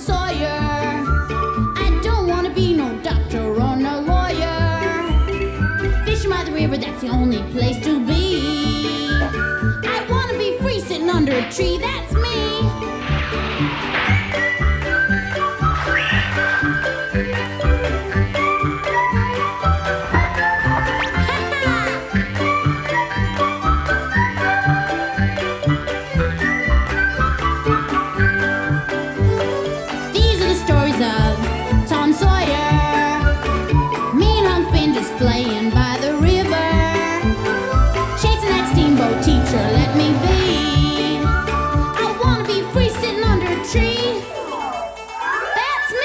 Sawyer. I don't want to be no doctor or no lawyer. Fishing by the river, that's the only place to be. I want to be free sitting under a tree, that's me. Playing by the river, chasing that steamboat teacher, let me be. I wanna be free sitting under a tree. That's me!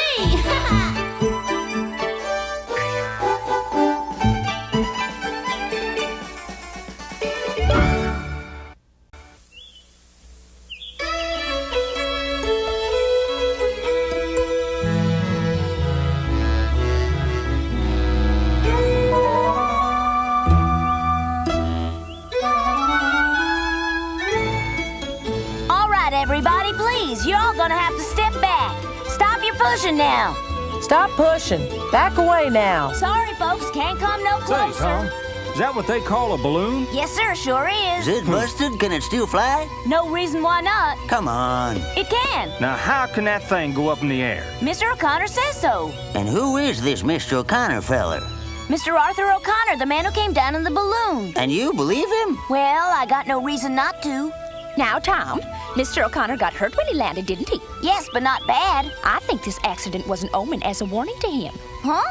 Everybody, please, you're all gonna have to step back. Stop your pushing now. Stop pushing. Back away now. Sorry, folks, can't come no closer. Say, Tom, is that what they call a balloon? Yes, sir, sure is. Is it busted? Can it still fly? No reason why not. Come on. It can. Now, how can that thing go up in the air? Mr. O'Connor says so. And who is this Mr. O'Connor feller? Mr. Arthur O'Connor, the man who came down in the balloon. And you believe him? Well, I got no reason not to. Now, Tom, Mr. O'Connor got hurt when he landed, didn't he? Yes, but not bad. I think this accident was an omen as a warning to him. Huh?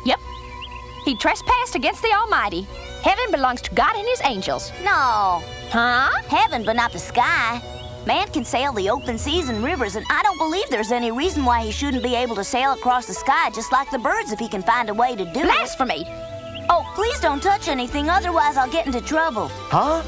Yep. He trespassed against the Almighty. Heaven belongs to God and his angels. No. Huh? Heaven, but not the sky. Man can sail the open seas and rivers, and I don't believe there's any reason why he shouldn't be able to sail across the sky just like the birds if he can find a way to do it. Blasphemy! Oh, please don't touch anything, otherwise I'll get into trouble. Huh?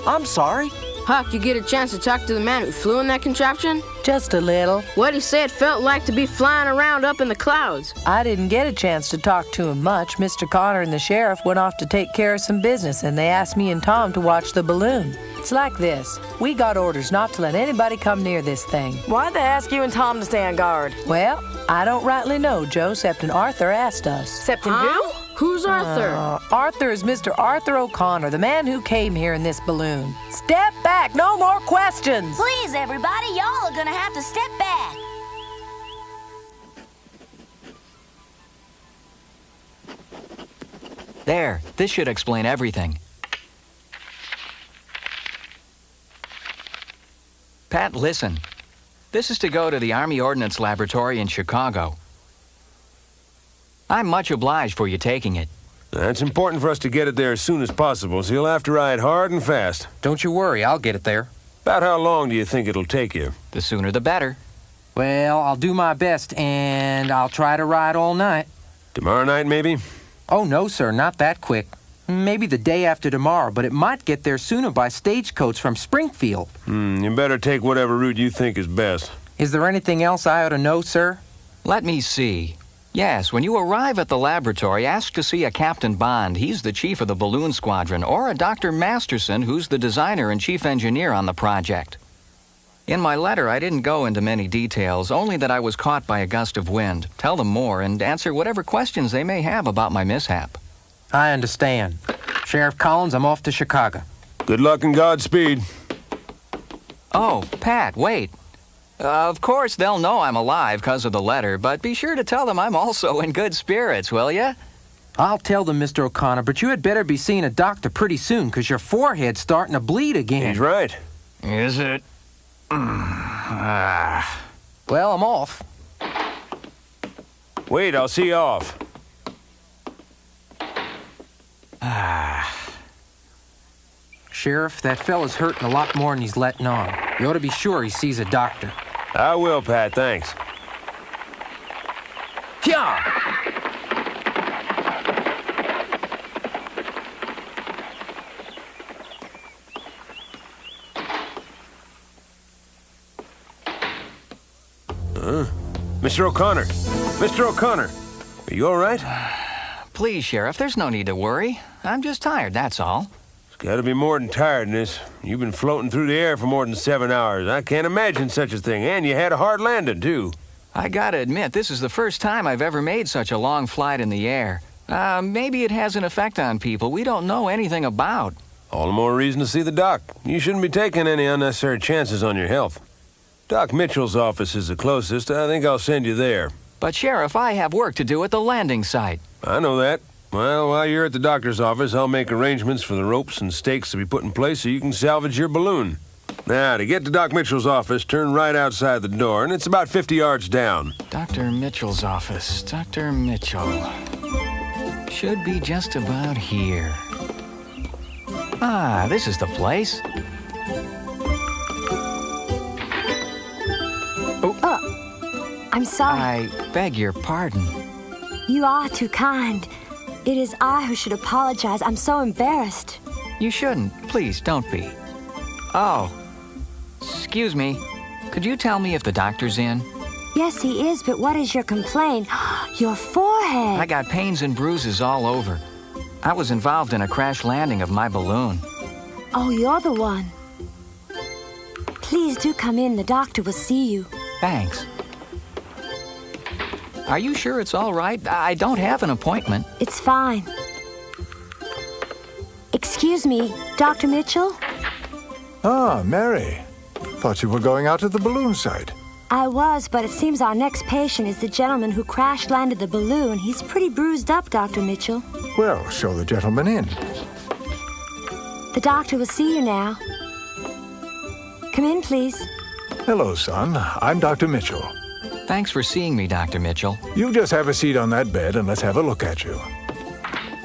I'm sorry. Huck, you get a chance to talk to the man who flew in that contraption? Just a little. What'd he say it felt like to be flying around up in the clouds? I didn't get a chance to talk to him much. Mr. Connor and the sheriff went off to take care of some business, and they asked me and Tom to watch the balloon. It's like this. We got orders not to let anybody come near this thing. Why'd they ask you and Tom to stay on guard? Well, I don't rightly know, Joe, except Arthur asked us. Except who? Who's Arthur? Arthur is Mr. Arthur O'Connor, the man who came here in this balloon. Step back! No more questions! Please, everybody, y'all are gonna have to step back. There, this should explain everything. Pat, listen. This is to go to the Army Ordnance Laboratory in Chicago. I'm much obliged for you taking it. It's important for us to get it there as soon as possible, so you'll have to ride hard and fast. Don't you worry, I'll get it there. About how long do you think it'll take you? The sooner the better. Well, I'll do my best, and I'll try to ride all night. Tomorrow night, maybe? Oh, no, sir, not that quick. Maybe the day after tomorrow, but it might get there sooner by stagecoach from Springfield. You better take whatever route you think is best. Is there anything else I ought to know, sir? Let me see. Yes, when you arrive at the laboratory, ask to see a Captain Bond. He's the chief of the balloon squadron, or a Dr. Masterson, who's the designer and chief engineer on the project. In my letter, I didn't go into many details, only that I was caught by a gust of wind. Tell them more and answer whatever questions they may have about my mishap. I understand. Sheriff Collins, I'm off to Chicago. Good luck and Godspeed. Oh, Pat, wait. Of course, they'll know I'm alive because of the letter, but be sure to tell them I'm also in good spirits, will you? I'll tell them, Mr. O'Connor, but you had better be seeing a doctor pretty soon because your forehead's starting to bleed again. He's right. Is it? Well, I'm off. Wait, I'll see you off. Sheriff, that fella's hurting a lot more than he's letting on. You ought to be sure he sees a doctor. I will, Pat, thanks. Yeah. Mr. O'Connor! Mr. O'Connor! Are you all right? Please, Sheriff, there's no need to worry. I'm just tired, that's all. Gotta be more than tiredness. You've been floating through the air for more than 7 hours. I can't imagine such a thing. And you had a hard landing, too. I gotta admit, this is the first time I've ever made such a long flight in the air. Maybe it has an effect on people we don't know anything about. All the more reason to see the doc. You shouldn't be taking any unnecessary chances on your health. Doc Mitchell's office is the closest. I think I'll send you there. But, Sheriff, I have work to do at the landing site. I know that. Well, while you're at the doctor's office, I'll make arrangements for the ropes and stakes to be put in place so you can salvage your balloon. Now, to get to Doc Mitchell's office, turn right outside the door, and it's about 50 yards down. Dr. Mitchell's office. Dr. Mitchell. Should be just about here. Ah, this is the place. I'm sorry. I beg your pardon. You are too kind. It is I who should apologize. I'm so embarrassed. You shouldn't. Please, don't be. Oh. Excuse me. Could you tell me if the doctor's in? Yes, he is, but what is your complaint? Your forehead. I got pains and bruises all over. I was involved in a crash landing of my balloon. Oh, you're the one. Please do come in. The doctor will see you. Thanks. Are you sure it's all right? I don't have an appointment. It's fine. Excuse me, Dr. Mitchell? Ah, Mary. Thought you were going out to the balloon site. I was, but it seems our next patient is the gentleman who crash-landed the balloon. He's pretty bruised up, Dr. Mitchell. Well, show the gentleman in. The doctor will see you now. Come in, please. Hello, son. I'm Dr. Mitchell. Thanks for seeing me, Dr. Mitchell. You just have a seat on that bed and let's have a look at you.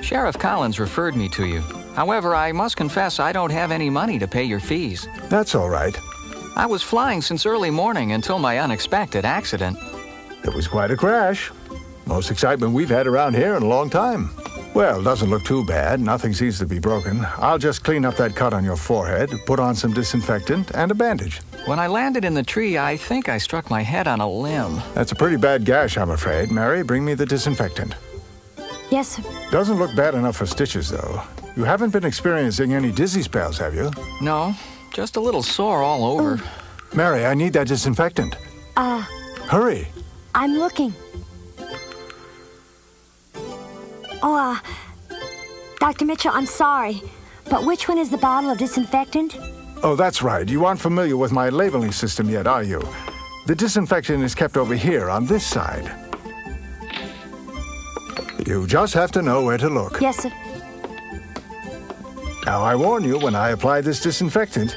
Sheriff Collins referred me to you. However, I must confess I don't have any money to pay your fees. That's all right. I was flying since early morning until my unexpected accident. It was quite a crash. Most excitement we've had around here in a long time. Well, doesn't look too bad. Nothing seems to be broken. I'll just clean up that cut on your forehead, put on some disinfectant, and a bandage. When I landed in the tree, I think I struck my head on a limb. That's a pretty bad gash, I'm afraid. Mary, bring me the disinfectant. Yes, sir. Doesn't look bad enough for stitches, though. You haven't been experiencing any dizzy spells, have you? No, just a little sore all over. Mary, I need that disinfectant. Hurry. I'm looking. Oh, Dr. Mitchell, I'm sorry, but which one is the bottle of disinfectant? Oh, that's right. You aren't familiar with my labeling system yet, are you? The disinfectant is kept over here on this side. You just have to know where to look. Yes, sir. Now, I warn you, when I apply this disinfectant,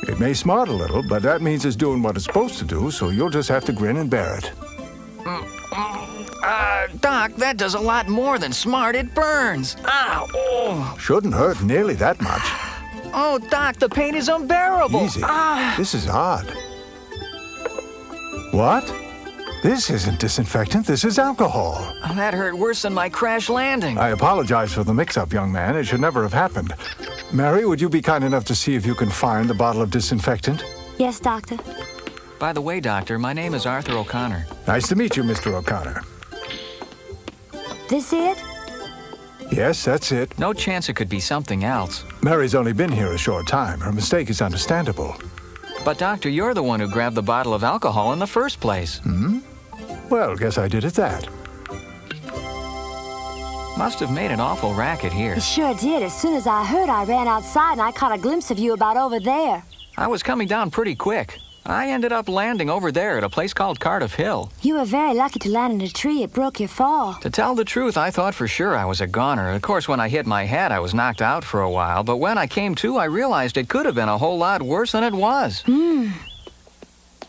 it may smart a little, but that means it's doing what it's supposed to do, so you'll just have to grin and bear it. Doc, that does a lot more than smart. It burns. Ow! Oh. Shouldn't hurt nearly that much. Oh, Doc, the pain is unbearable. Easy. This is odd. What? This isn't disinfectant. This is alcohol. Oh, that hurt worse than my crash landing. I apologize for the mix-up, young man. It should never have happened. Mary, would you be kind enough to see if you can find the bottle of disinfectant? Yes, doctor. By the way, Doctor, my name is Arthur O'Connor. Nice to meet you, Mr. O'Connor. This it? Yes, that's it. No chance it could be something else. Mary's only been here a short time. Her mistake is understandable. But, Doctor, you're the one who grabbed the bottle of alcohol in the first place. Well, guess I did at that. Must have made an awful racket here. It sure did. As soon as I heard, I ran outside and I caught a glimpse of you about over there. I was coming down pretty quick. I ended up landing over there at a place called Cardiff Hill. You were very lucky to land in a tree. It broke your fall. To tell the truth, I thought for sure I was a goner. Of course, when I hit my head, I was knocked out for a while. But when I came to, I realized it could have been a whole lot worse than it was.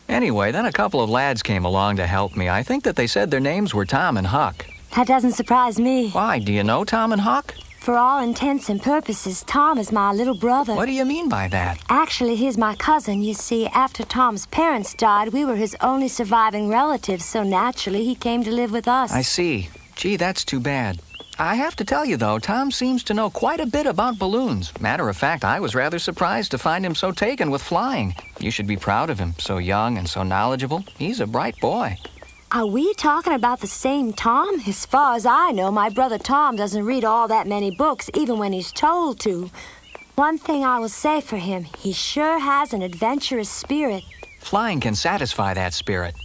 Anyway, then a couple of lads came along to help me. I think that they said their names were Tom and Huck. That doesn't surprise me. Why? Do you know Tom and Huck? For all intents and purposes, Tom is my little brother. What do you mean by that? Actually, he's my cousin. You see, after Tom's parents died, we were his only surviving relatives, so naturally he came to live with us. I see. Gee, that's too bad. I have to tell you, though, Tom seems to know quite a bit about balloons. Matter of fact, I was rather surprised to find him so taken with flying. You should be proud of him. So young and so knowledgeable. He's a bright boy. Are we talking about the same Tom? As far as I know, my brother Tom doesn't read all that many books, even when he's told to. One thing I will say for him, he sure has an adventurous spirit. Flying can satisfy that spirit.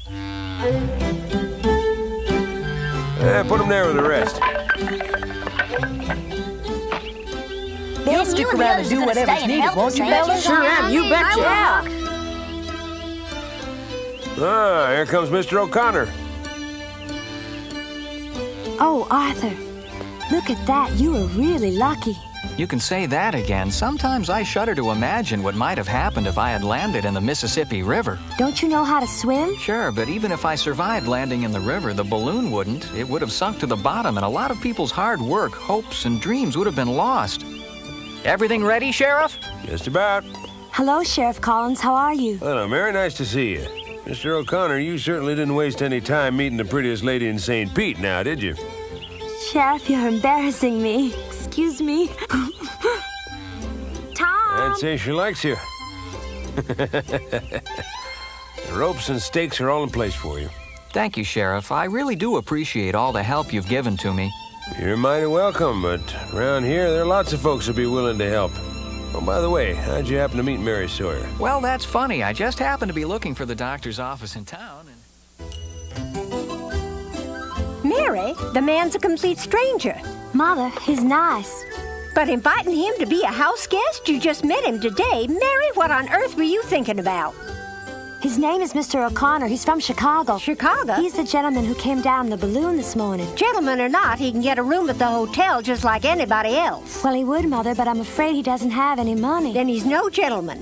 Put him there with the rest. You'll stick around and do whatever's needed, won't you, Bella? Sure am, you betcha. Yeah. Ah, here comes Mr. O'Connor. Oh, Arthur, look at that. You were really lucky. You can say that again. Sometimes I shudder to imagine what might have happened if I had landed in the Mississippi River. Don't you know how to swim? Sure, but even if I survived landing in the river, the balloon wouldn't. It would have sunk to the bottom, and a lot of people's hard work, hopes, and dreams would have been lost. Everything ready, Sheriff? Just about. Hello, Sheriff Collins. How are you? Hello, Mary. Nice to see you. Mr. O'Connor, you certainly didn't waste any time meeting the prettiest lady in St. Pete now, did you? Sheriff, you're embarrassing me. Excuse me. Tom! I'd say she likes you. The ropes and stakes are all in place for you. Thank you, Sheriff. I really do appreciate all the help you've given to me. You're mighty welcome, but around here, there are lots of folks who'll be willing to help. Oh, by the way, how'd you happen to meet Mary Sawyer? Well, that's funny. I just happened to be looking for the doctor's office in town, and... Mary, the man's a complete stranger. Mother, he's nice. But inviting him to be a house guest? You just met him today. Mary, what on earth were you thinking about? His name is Mr. O'Connor. He's from Chicago. Chicago? He's the gentleman who came down in the balloon this morning. Gentleman or not, he can get a room at the hotel just like anybody else. Well, he would, Mother, but I'm afraid he doesn't have any money. Then he's no gentleman.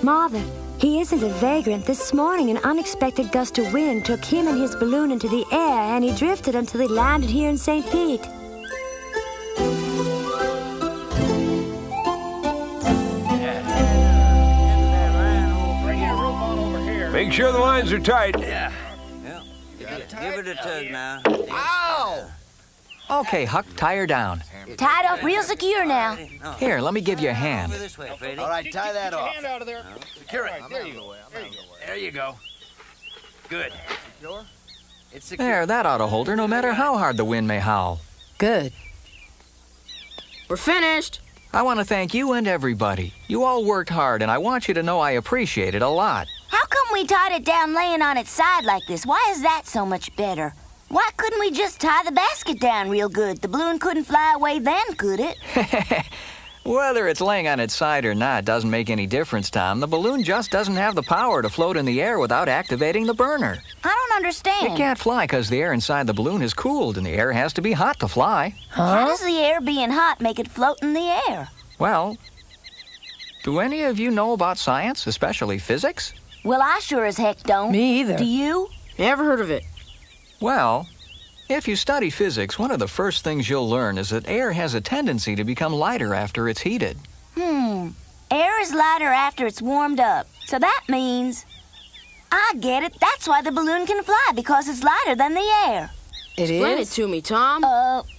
Mother, he isn't a vagrant. This morning, an unexpected gust of wind took him and his balloon into the air, and he drifted until he landed here in St. Pete. Make sure the lines are tight. Yeah. Give it a tug now. Ow! Okay, Huck, tie her down. Tied up real secure now. Here, let me give you a hand. This way, Freddie. All right, tie that off. Hand out of there. Secure it. There you go. There you go. Good. Secure? It's secure. There, that ought to hold her no matter how hard the wind may howl. Good. We're finished. I want to thank you and everybody. You all worked hard, and I want you to know I appreciate it a lot. How come we tied it down laying on its side like this? Why is that so much better? Why couldn't we just tie the basket down real good? The balloon couldn't fly away then, could it? Whether it's laying on its side or not doesn't make any difference, Tom. The balloon just doesn't have the power to float in the air without activating the burner. I don't understand. It can't fly because the air inside the balloon is cooled, and the air has to be hot to fly. How does the air being hot make it float in the air? Well, do any of you know about science, especially physics? Well, I sure as heck don't. Me either. Do you? Never heard of it. Well, if you study physics, one of the first things you'll learn is that air has a tendency to become lighter after it's heated. Air is lighter after it's warmed up. So that means... I get it. That's why the balloon can fly, because it's lighter than the air. Explain it to me, Tom.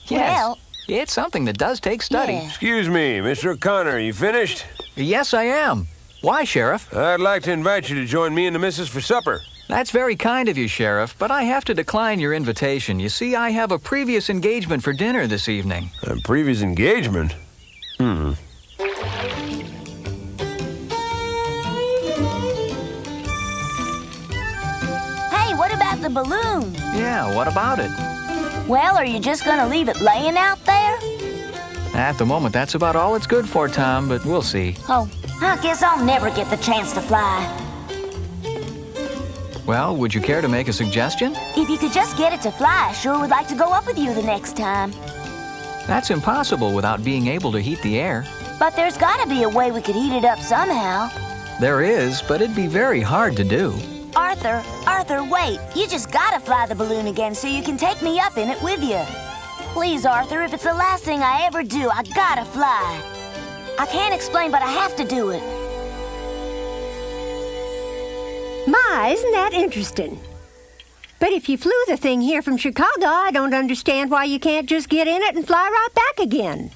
Yes. Well... It's something that does take study. Yeah. Excuse me, Mr. O'Connor, you finished? Yes, I am. Why, Sheriff? I'd like to invite you to join me and the missus for supper. That's very kind of you, Sheriff, but I have to decline your invitation. You see, I have a previous engagement for dinner this evening. A previous engagement? Hey, what about the balloon? Yeah, what about it? Well, are you just gonna leave it laying out there? At the moment, that's about all it's good for, Tom, but we'll see. Oh, I guess I'll never get the chance to fly. Well, would you care to make a suggestion? If you could just get it to fly, I sure would like to go up with you the next time. That's impossible without being able to heat the air. But there's gotta be a way we could heat it up somehow. There is, but it'd be very hard to do. Arthur, wait. You just gotta fly the balloon again so you can take me up in it with you. Please, Arthur, if it's the last thing I ever do, I gotta fly. I can't explain, but I have to do it. My, isn't that interesting? But if you flew the thing here from Chicago, I don't understand why you can't just get in it and fly right back again.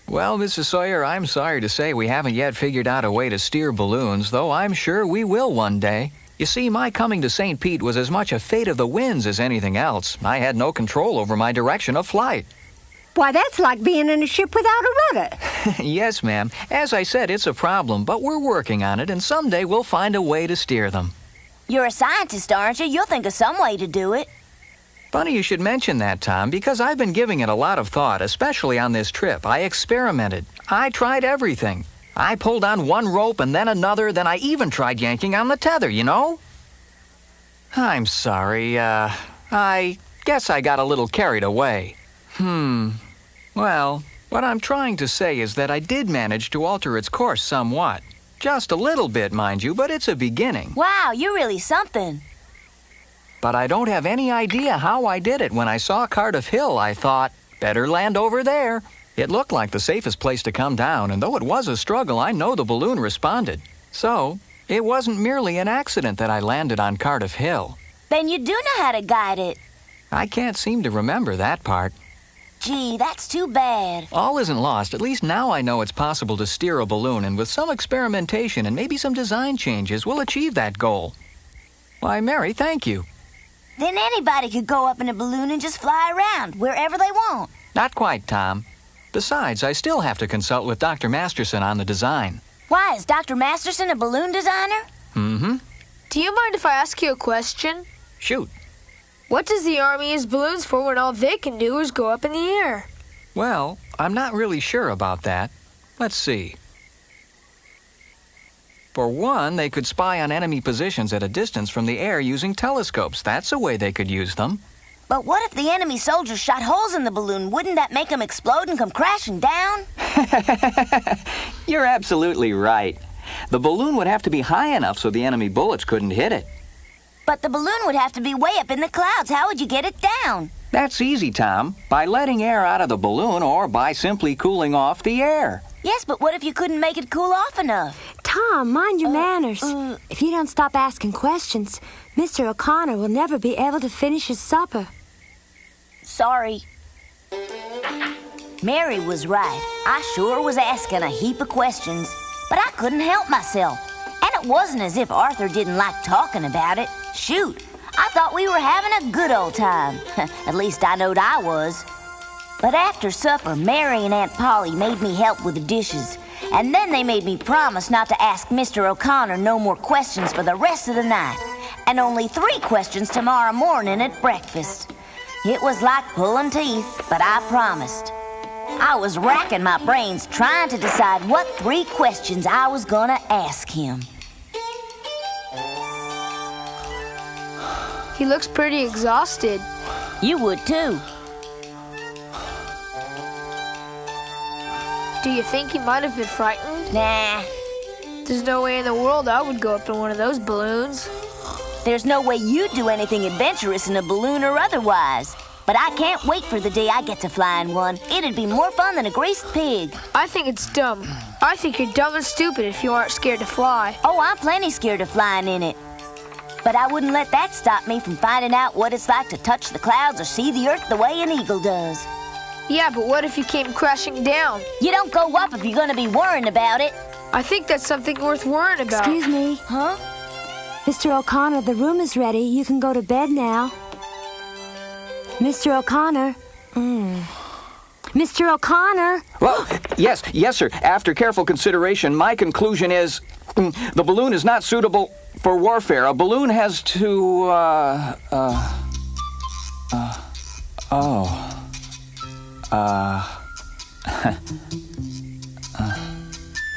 Well, Mrs. Sawyer, I'm sorry to say we haven't yet figured out a way to steer balloons, though I'm sure we will one day. You see, my coming to St. Pete was as much a fate of the winds as anything else. I had no control over my direction of flight. Why, that's like being in a ship without a rudder. Yes, ma'am. As I said, it's a problem, but we're working on it, and someday we'll find a way to steer them. You're a scientist, aren't you? You'll think of some way to do it. Funny you should mention that, Tom, because I've been giving it a lot of thought, especially on this trip. I experimented. I tried everything. I pulled on one rope and then another, then I even tried yanking on the tether, you know? I'm sorry, I guess I got a little carried away. Well, what I'm trying to say is that I did manage to alter its course somewhat. Just a little bit, mind you, but it's a beginning. Wow, you're really something. But I don't have any idea how I did it. When I saw Cardiff Hill, I thought, better land over there. It looked like the safest place to come down, and though it was a struggle, I know the balloon responded. So, it wasn't merely an accident that I landed on Cardiff Hill. Then you do know how to guide it. I can't seem to remember that part. Gee, that's too bad. All isn't lost. At least now I know it's possible to steer a balloon, and with some experimentation and maybe some design changes, we'll achieve that goal. Why, Mary, thank you. Then anybody could go up in a balloon and just fly around wherever they want. Not quite, Tom. Besides, I still have to consult with Dr. Masterson on the design. Why, is Dr. Masterson a balloon designer? Mm-hmm. Do you mind if I ask you a question? Shoot. What does the Army use balloons for when all they can do is go up in the air? Well, I'm not really sure about that. Let's see. For one, they could spy on enemy positions at a distance from the air using telescopes. That's a way they could use them. But what if the enemy soldiers shot holes in the balloon? Wouldn't that make them explode and come crashing down? You're absolutely right. The balloon would have to be high enough so the enemy bullets couldn't hit it. But the balloon would have to be way up in the clouds. How would you get it down? That's easy, Tom. By letting air out of the balloon or by simply cooling off the air. Yes, but what if you couldn't make it cool off enough? Tom, mind your manners. If you don't stop asking questions, Mr. O'Connor will never be able to finish his supper. Sorry. Mary was right. I sure was asking a heap of questions, but I couldn't help myself. And it wasn't as if Arthur didn't like talking about it. Shoot, I thought we were having a good old time. At least I knowed I was. But after supper, Mary and Aunt Polly made me help with the dishes. And then they made me promise not to ask Mr. O'Connor no more questions for the rest of the night. And only 3 questions tomorrow morning at breakfast. It was like pulling teeth, but I promised. I was racking my brains trying to decide what 3 questions I was gonna ask him. He looks pretty exhausted. You would too. Do you think he might have been frightened? Nah. There's no way in the world I would go up in one of those balloons. There's no way you'd do anything adventurous in a balloon or otherwise. But I can't wait for the day I get to fly in one. It'd be more fun than a greased pig. I think it's dumb. I think you're dumb and stupid if you aren't scared to fly. Oh, I'm plenty scared of flying in it. But I wouldn't let that stop me from finding out what it's like to touch the clouds or see the earth the way an eagle does. Yeah, but what if you came crashing down? You don't go up if you're gonna be worrying about it. I think that's something worth worrying about. Excuse me. Huh? Mr. O'Connor, the room is ready. You can go to bed now. Mr. O'Connor. Mr. O'Connor. Well, yes, sir. After careful consideration, my conclusion is the balloon is not suitable for warfare. A balloon has to,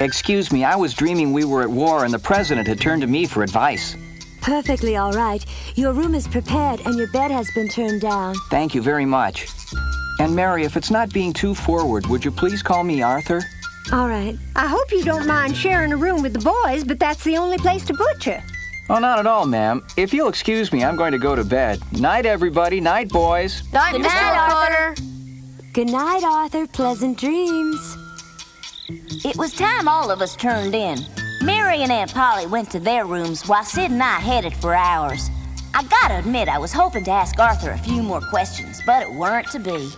Excuse me, I was dreaming we were at war and the president had turned to me for advice. Perfectly all right. Your room is prepared and your bed has been turned down. Thank you very much. And Mary, if it's not being too forward, would you please call me Arthur? All right. I hope you don't mind sharing a room with the boys, but that's the only place to put you. Oh, not at all, ma'am. If you'll excuse me, I'm going to go to bed. Night, everybody. Night, boys. Night, Mr. O'Connor. Good night, Arthur. Pleasant dreams. It was time all of us turned in. Mary and Aunt Polly went to their rooms while Sid and I headed for ours. I gotta admit, I was hoping to ask Arthur a few more questions, but it weren't to be.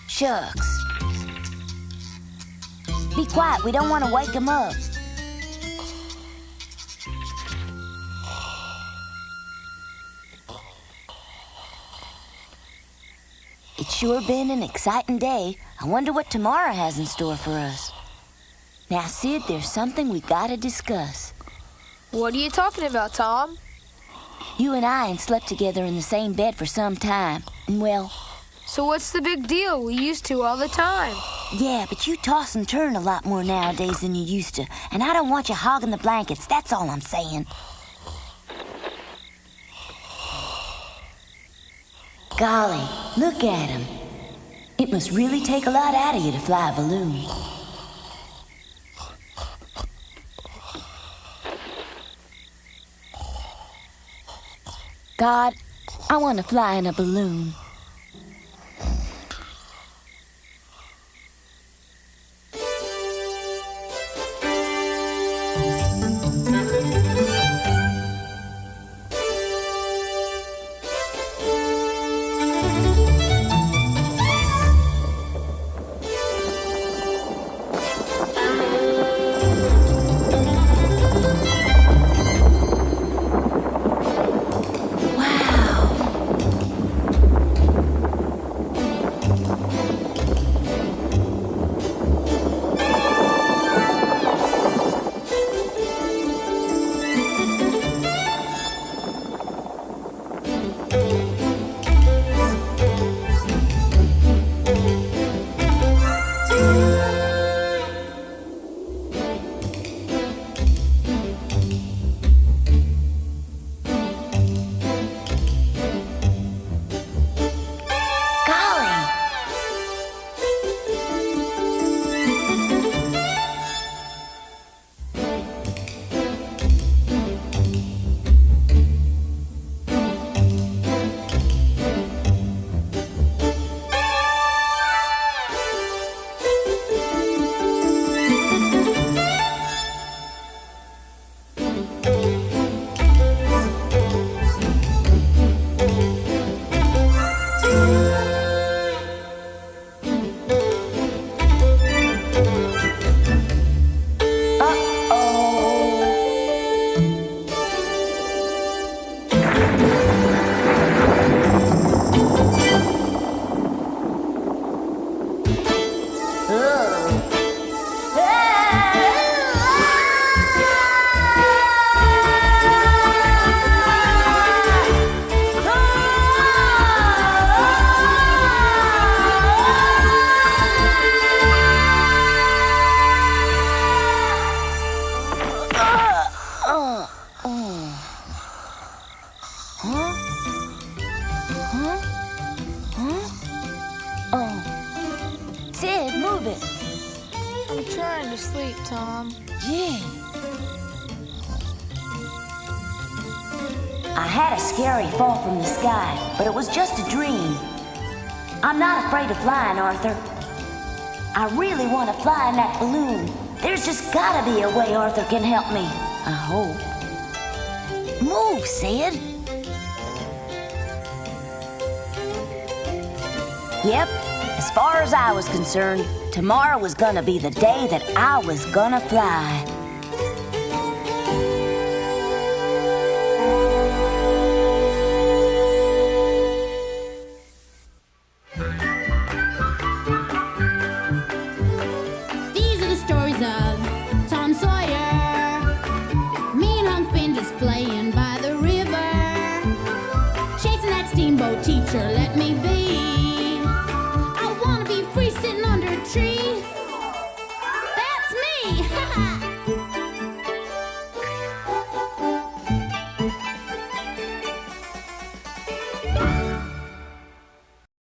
Shucks. Be quiet, we don't want to wake him up. sure been an exciting day. I wonder what tomorrow has in store for us. Now, Sid, there's something we gotta discuss. What are you talking about, Tom? You and I ain't slept together in the same bed for some time. And, well... So what's the big deal? We used to all the time. Yeah, but you toss and turn a lot more nowadays than you used to. And I don't want you hogging the blankets. That's all I'm saying. Golly, look at him. It must really take a lot out of you to fly a balloon. God, I want to fly in a balloon. Tom. Yeah. I had a scary fall from the sky, but it was just a dream. I'm not afraid of flying, Arthur. I really want to fly in that balloon. There's just gotta be a way Arthur can help me. I hope. Move, Sid. Yep, as far as I was concerned, tomorrow was gonna be the day that I was gonna fly. These are the stories of Tom Sawyer. Me and Huck Finn just playing by the river, chasing that steamboat teacher, let me be. I wanna be free sitting under a tree. That's me!